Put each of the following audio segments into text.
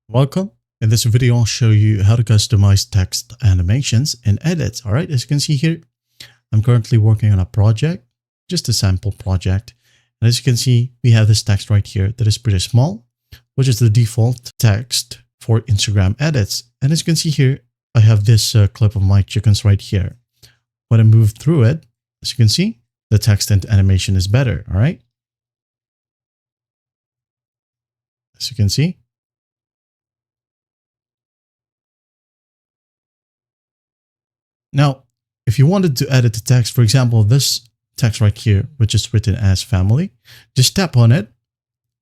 Welcome. In this video, I'll show you how to customize text animations in Edit. All right, as you can see here, I'm currently working on a project, just a sample project. And as you can see, we have this text right here that is pretty small, which is the default text for Instagram edits. And as you can see here, I have this clip of my chickens right here. When I move through it, as you can see, the text and animation is better. All right. As you can see. Now, if you wanted to edit the text, for example, this text right here, which is written as family, just tap on it.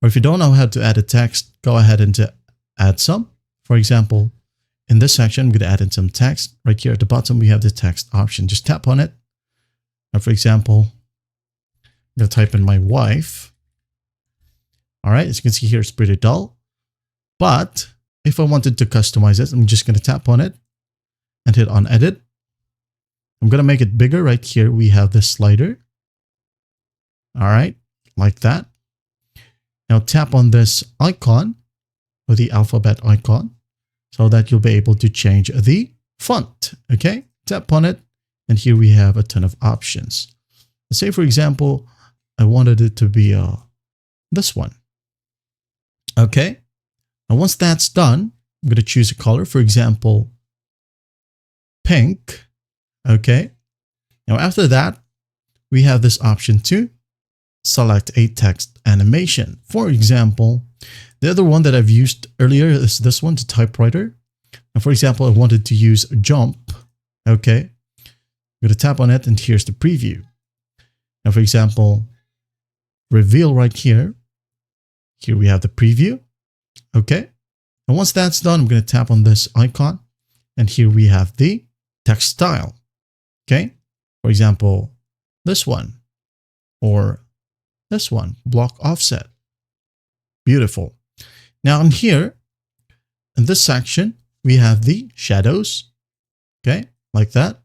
Or if you don't know how to add a text, go ahead and add some. For example, in this section, I'm going to add in some text. Right here at the bottom, we have the text option. Just tap on it. Now, for example, I'm going to type in my wife. All right, as you can see here, it's pretty dull. But if I wanted to customize it, I'm just going to tap on it and hit on edit. I'm going to make it bigger. Right here, we have this slider. All right, like that. Now tap on this icon or the alphabet icon so that you'll be able to change the font. Okay, tap on it. And here we have a ton of options. Let's say, for example, I wanted it to be this one. Okay, and once that's done, I'm going to choose a color. For example, pink. Okay, now after that, we have this option to select a text animation. For example, the other one that I've used earlier is this one, the typewriter. And for example, I wanted to use jump. Okay, I'm going to tap on it and here's the preview. Now, for example, reveal right here. Here we have the preview. Okay, and once that's done, I'm going to tap on this icon and here we have the text style. Okay, for example, this one or this one, block offset. Beautiful. Now in here, in this section, we have the shadows. Okay, like that.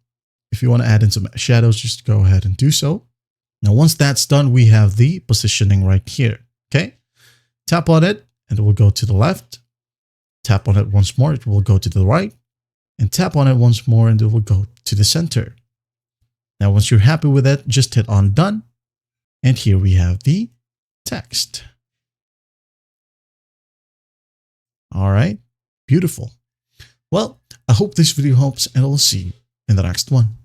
If you want to add in some shadows, just go ahead and do so. Now, once that's done, we have the positioning right here. Okay, tap on it and it will go to the left. Tap on it once more, it will go to the right. And tap on it once more and it will go to the center. Now, once you're happy with it, just hit on done. And here we have the text. All right, beautiful. Well, I hope this video helps and I'll see you in the next one.